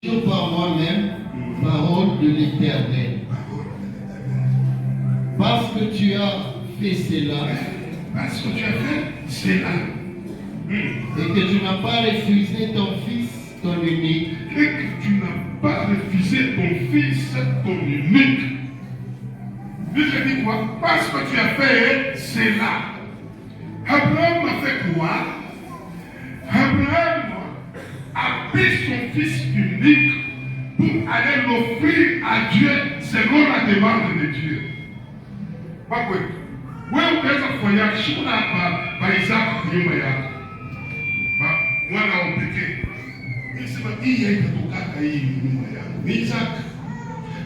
par moi-même, parole de l'Éternel. Parce que tu as fait cela. Parce que tu as fait cela. Et que tu n'as pas refusé ton fils, ton unique. Et que tu n'as pas refusé ton fils, ton unique. Je dis quoi? Parce que tu as fait cela. Abraham a fait quoi? Abraham a pris son fils unique pour aller l'offrir à Dieu selon la demande de Dieu. Pourquoi? Oui, on peut faire ça. Si on a par Isaac, mwana wa pekee. Nisema hii haitatoka hii nyuma yangu. Ni Isaac.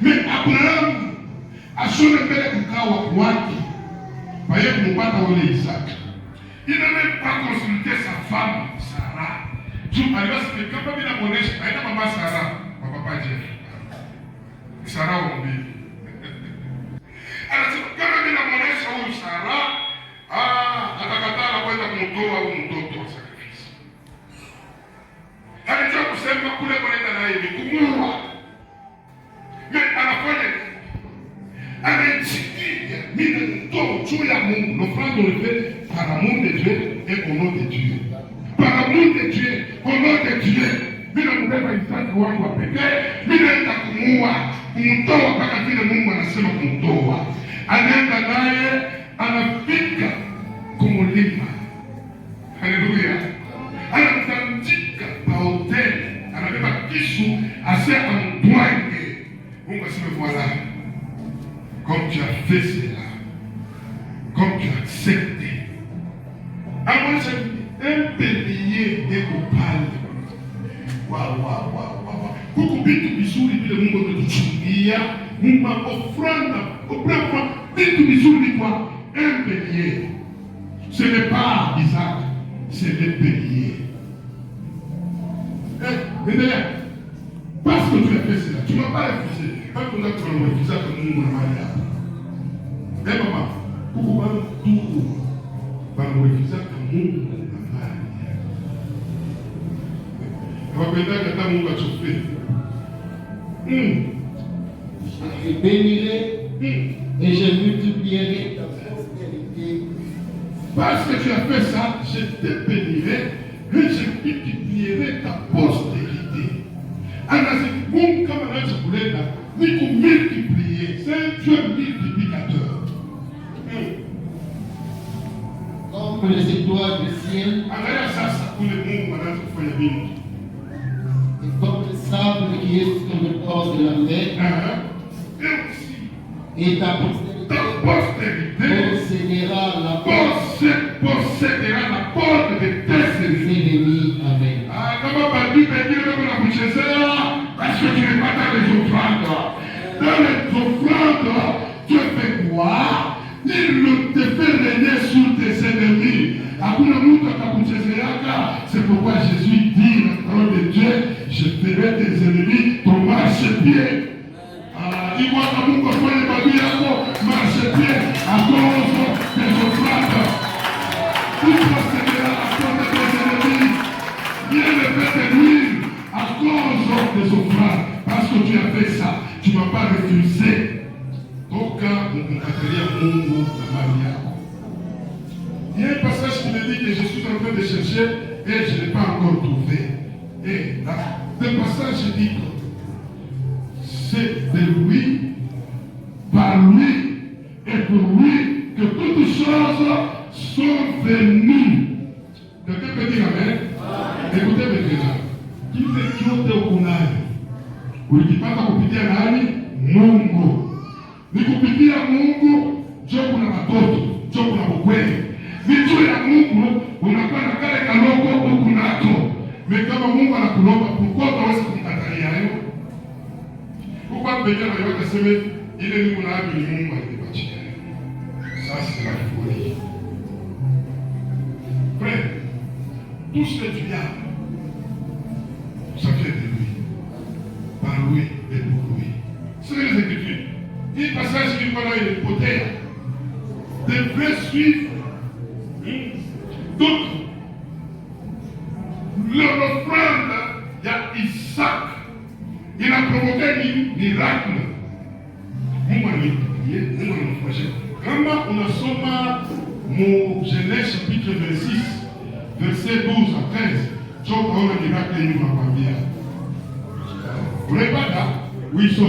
Mais Abraham ashone mbele kukawa wake. Baye kumpata wale Isaac. Il n'a même pas consulté sa femme Sarah. Tu arrives à ce que quand il a monnaie, il a maman Sarah, papa Jeff. Sarah on dit. Alors quand il a monnaie Sarah, atakatala kwenda kumtoa au mtoto wa sacrifice. Alijua kusema kule kwenda naye ni kumuua. Mais anafanya anaitikia mimi mtoto juu ya Mungu. L'offrande on le fait par amour de Dieu et au nom de Dieu. Par amour de Dieu, au nom de Dieu. Mimi nambeba Isaki wangu wa pekee, mimi naenda kumuua, kumtoa mpaka vile Mungu anasema kumtoa. Anaenda naye anafika kumulima. Haleluya. Anamtandika pa hoteli, anabeba kisu ase amtwange. Mungu aseme voilà. Comme tu as fait cela, comme tu as accepté. Alors c'est un bélier et coupable. Waouh. Kuku vitu vizuri vile Mungu ametuchungia, Mungu offrande, offrande vitu vizuri kwa un bélier. Ce n'est pas Isaac, c'est le bélier. Parce que tu as fait cela, tu ne m'as pas refusé. Quand on a refusé que Mungu na mali yako. Maman, kuku bana tuku bana refusé que Mungu na mali yako. Wapenda kata Mungu achofe. Je bénirai et je multiplierai ta prospérité. Parce que tu as fait ça, je te bénirai et je multiplierai ta postérité. Alors, Mungu kama anaweza kuleta ni kumultiplier. C'est un Dieu multiplicateur. Comme les étoiles du ciel. Angalia sasa kule Mungu anaweza kufanya vingi. Et comme le sable qui est sur le bord de la mer. Et aussi, et ta postérité possédera la porte de tes ennemis. Amen. Kama badi pengine kuna kuchezea, parce que tu n'es pas dans les offrandes. Dans les offrandes, tu fais quoi? Il te fait régner sur tes ennemis. Hakuna mtu atakuchezeaka. C'est pourquoi Jésus dit la parole de Dieu, je ferai tes ennemis ton marchepied. Il voit que Mungu afanye badui yako marchepied à cause des offrandes. Tu posséderas la porte de tes ennemis. Viens le faire de lui à cause des offrandes. Parce que tu as fait ça, tu ne m'as pas refusé. Donc, mkatalia Mungu na mali yako. Il y a un passage qui me dit que je suis en train de chercher et je n'ai pas encore trouvé. Et là, le passage dit que c'est de lui, par lui et pour lui que toutes choses sont venues. Quelqu'un peut dire amen? Écoutez maintenant. Kile kyote uko nayo ulikipata kupitia nani? Mungu. Ni kupitia Mungu ndio kuna watoto, ndio kuna ukweli. Ni juu ya Mungu unakuwa na kale kaloko huku nako. Kama Mungu anakulomba, pourquoi utaweza kumkatalia hayo? Pourquoi pekee na yote sema ile ni kuna hapo ni Mungu alipatia. Sasa c'est la folie. Frère, tout ce que tu as, ça vient de lui. Par lui et pour lui. C'est les Écritures. Il passage qui va dans une hypothèse devrait suivre. Donc, l'offrande, il y a Isaac Il a provoqué un miracle. Mungu ananipigie, Mungu ananifurahisha. Kama unasoma mu Genèse chapitre 26, verset 12 à 13, tu utaona miracle yenye nakwambia. Unaipata? Oui, so.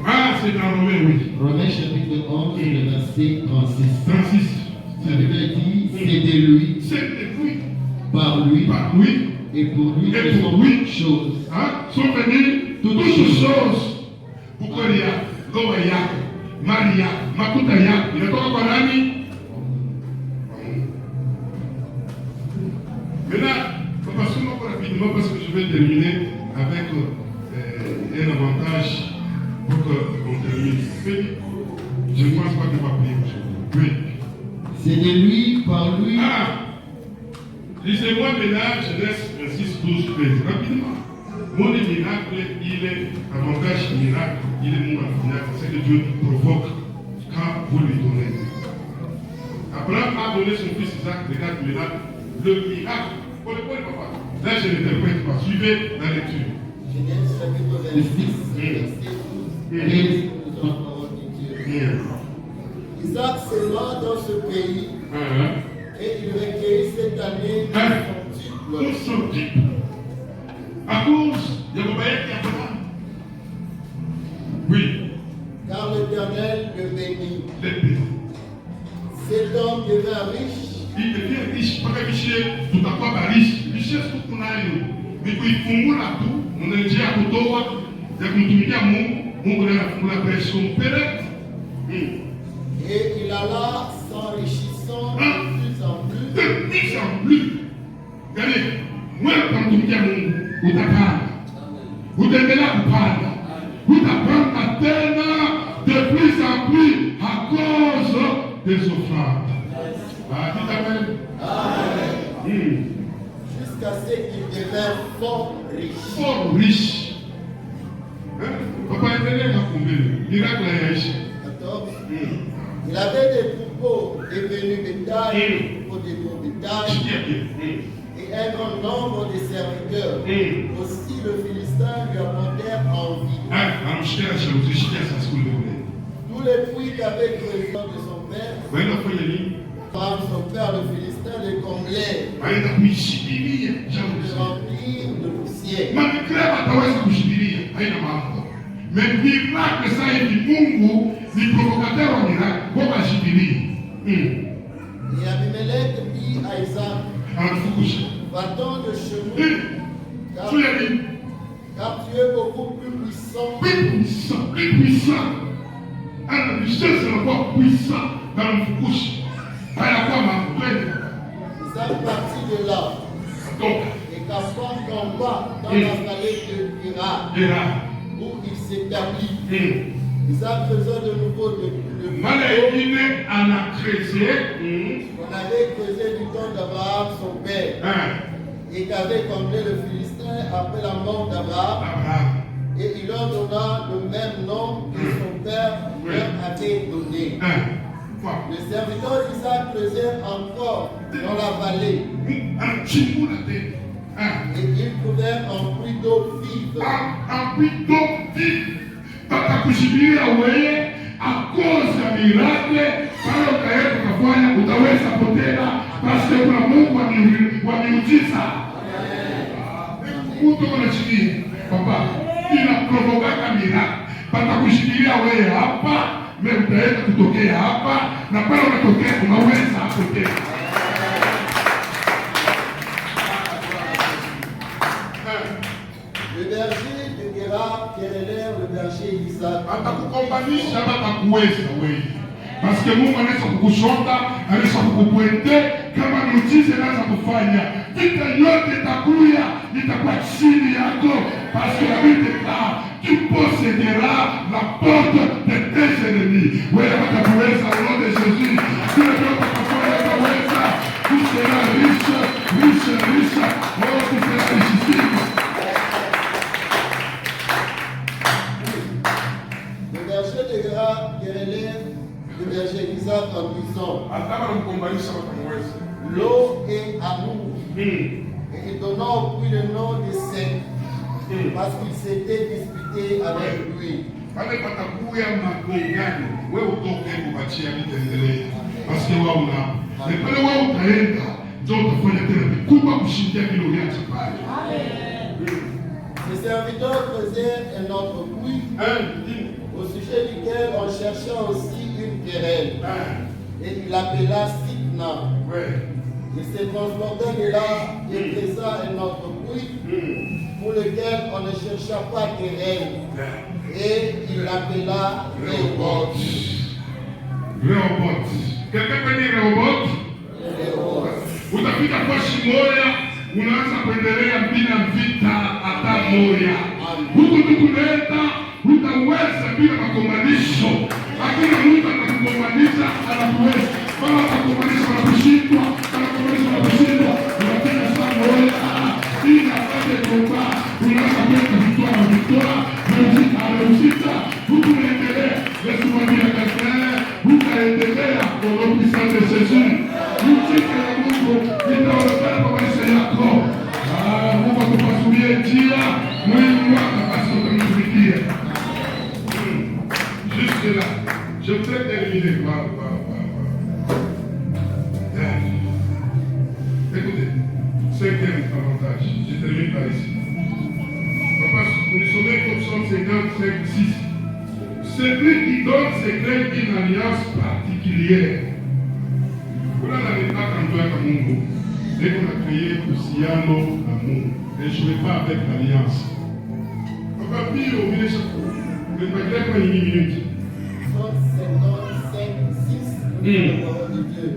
Ah, c'est dans Romain, oui. Romains chapitre 11, le verset 36. 36. La Bible dit, c'est de lui, C'est de lui. par lui, et pour lui, Et que pour sont lui. toutes choses. Hein? Sont venues toutes choses. Pourquoi il y a Loa yako, mali yako, makuta yako, inatoka kwa nani? Maintenant, on va sûrement rapidement parce que je vais terminer avec un avantage pour qu'on termine. Je ne pense pas que va prier aujourd'hui. Oui. C'est de lui, par lui. Ah! Lisez-moi maintenant Genèse 26, 12, 13. Rapidement. Mon miracle, il est avantage miracle, il est mon miracle. C'est que Dieu provoque quand vous lui donnez. Abraham a donné son fils Isaac, regarde maintenant le miracle. Pour le point, papa. Là, je n'interprète pas. Suivez la lecture. Genèse chapitre 26, verset 12, nous avons parole de Dieu. Isaac s'éleva dans ce pays et il recueillit cette année son type. À cause de l'obéissance d'Abraham. Oui. Car l'Éternel le bénit. Les bénis. Cet homme devint riche. Il devient riche. Pas riche, tout à quoi riche. Richesse tout qu'on a eu. Mais puis il faut mon atout. On a dit à Kotoa. Il y a comme tu me dis à mon la pression. Et il alla s'enrichissant de plus en plus. De plus en plus. Regardez, moi quand tu me dis à mon utapanda. Utaendelea kupanda. Utapanda tena de plus en plus à cause des offrandes. Dites Amen. Amen. Jusqu'à ce qu'il devienne fort riche. Fort riche. Papa, endelea na kumbele. Miracle ya Aisha. 14. Il avait des troupeaux devenus bétail pour des gros bétail et un grand nombre de serviteurs. Aussi le Philistin lui apportèrent envie. Tous les puits qu'avait creusés de son père, Abraham, son père le Philistin, les comblait. Le remplir de poussière. Mais miracle ça hivi Mungu ni provocateur wa miracle kwa mashikilia. Et Abimelech dit à Isaac, Anafukusha. va-t'en de chez nous, car tu es beaucoup plus puissant. Plus puissant. La puissance est encore puissant dans le Fukushi. Isaac partit de là. Donc, Et campant en bas dans la vallée de Hira, où il s'établit. Isaac faisait de nouveau le puits qu'on avait creusé du temps d'Abraham, son père, et qu'avait comblé le Philistin après la mort d'Abraham. Et il leur donna le même nom que son père leur avait donné. Le serviteur d'Isaac creusait encore dans la vallée. Et ils trouvèrent un puits d'eau vive. Un puits d'eau vive. Watakushikilia wewe akoza miracle pale ukaenda ukafanya utaweza potena basi kuna Mungu wa miujiza. Mtu anashikilia papa ina provokaka miracle. Watakushikilia wewe hapa, mimi utaenda kutokea hapa na pale unatokea unaweza potena. Le berger de Guérard, Kéréler, le berger d'Isaac. Atakukombanisha batakuweza wewe. Parce que Mungu anaweza kukushonda, anaweza kukupuente kama miujiza anaweza kufanya. Vita yote itakuya, itakuwa chini yako parce que la Bible déclare tu posséderas la porte de tes ennemis. Wewe batakuweza au nom de Jésus. Tu ne peux pas kuweza. Tu seras riche, riche, riche. Oh, tu seras richissime. Le berger d'Isaac en disant, l'eau est amour. Et donnant ont pris le nom de Seth parce qu'ils s'étaient disputés avec lui. Wale patakuya magongano, wewe utoke kuachia mitendelee. Parce que wao na. Na pale wao utaenda, ndio utafanya tena vikubwa kushindia kile uliacha pale. Les serviteurs faisaient un autre bruit au sujet duquel on cherchait aussi une querelle. Et il l'appela Sitna. Il se transportait de là et faisait un autre bruit pour lequel on ne chercha pas querelle. Et il l'appela Rehoboth. Rehoboth. Quelqu'un peut dire Rehoboth? Utafika kwa Shimoya, unaanza kuendelea bila vita hata moja. Huku tukuleta, utaweza bila makomalisho. Hakuna mtu atakukomalisha, anakuweza. Kama atakukomalisha wanakushindwa, anakukomalisha wanakushindwa, unatenda saa moja. Ili apate kuomba, unaanza kwenda kutoa victoire, anausita, huku unaendelea. Yesu mwambia katika, ukaendelea kwa puissance de Jésus. Mchike ya Mungu itaonekana kwa maisha yako. Mungu akupasulie njia, mwili wako basi utamtumikia. Juste là, je peux terminer. Écoutez, cinquième avantage, je termine par ici. Papa, nous sommes comme Psaume 55, 6. Celui qui donne secret d'une alliance particulière. Kuna na nitaka mtoka Mungu. Niko na créer uhusiano na Mungu. Ne jouez pas avec l'alliance. Papa Pio, vile chaque. Ne pas kwa une minute. 55, 6. Parole de Dieu.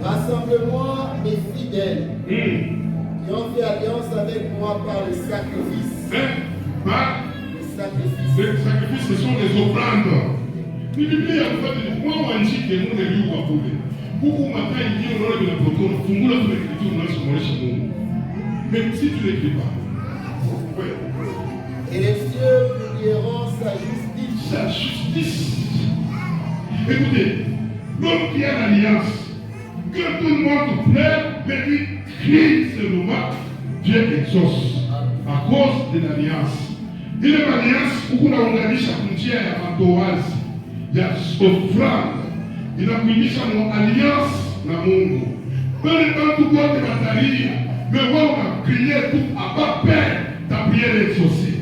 Rassemble-moi mes fidèles qui ont fait alliance avec moi par le sacrifice. Par le sacrifice. Les sacrifices, ce sont des offrandes. Ni Biblia kwa moi wanjike Mungu ndio kwa kule. Huku matai ndio unaona bila protokolo. Fungula tu kitu unasomesha Mungu. Même si tu l'écris pas. Ouais. Et les cieux publieront sa justice. Sa justice. Écoutez, l'homme qui a l'alliance, que tout le monde plaît, mais lui crie ce moment, Dieu exauce à cause de l'alliance. Ile alliance ukunaunganisha njia ya matoazi ya offrande inakuingisha mu alliance na Mungu. Pale watu wote watalia, mais wao wanacrier tout à pas peur ta prière exaucée.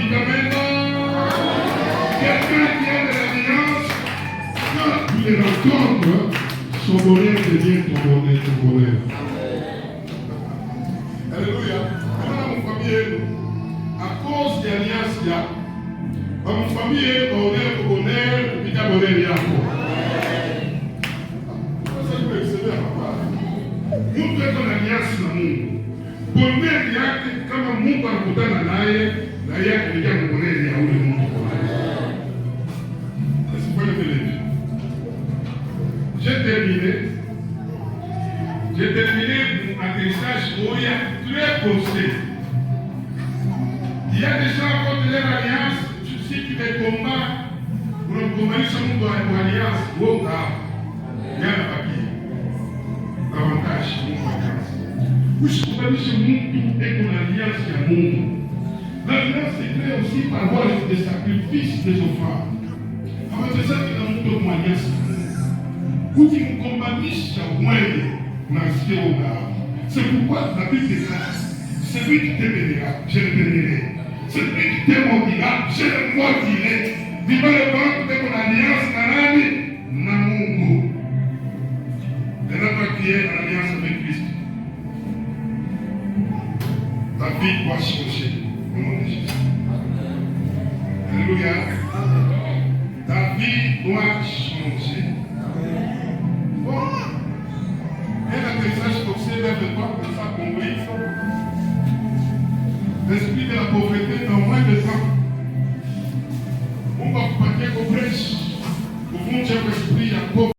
Amen. Quelqu'un qui a de l'alliance, quand tu les rencontres, son bonheur devient ton bonheur. Alléluia. Maintenant, mon famille, à cause de l'alliance, mon famille, bonheur, puis ta bonheur, yako. Ça, je peux excéder à papa. Nous faisons l'alliance na Mungu. Bonheur yake, kama Mungu anakutana naye, na yake ni jambo bonheur ya ule Mungu. J'ai terminé mon atterrissage moyen très posté. Il y a des gens contre leur alliance, je sais que les combats, pour le combat, ils sont dans l'alliance, il y a un papier. L'avantage, mon alliance. Vous savez, ce monde est mon alliance qui a monde. L'alliance est créée aussi par voie des sacrifices, des offrandes. Alors c'est ça qui est dans mon alliance. Ukikombanisha wewe unasikia una. C'est pourquoi la Bible déclare, celui qui t'aimera, je le bénirai. Celui qui t'aimera, je le maudirai. Viva le banque de mon alliance na nani? Na Mungu. Et notre qui est en alliance avec Christ. Ta vie doit changer au nom de Jésus. Alléluia. Ta vie doit changer. Bon, un atterrissage forcé vers le temps comme ça compris. L'esprit de la pauvreté dans moins de temps. On va partir au brèche. Pour mon Dieu, l'esprit à pauvre.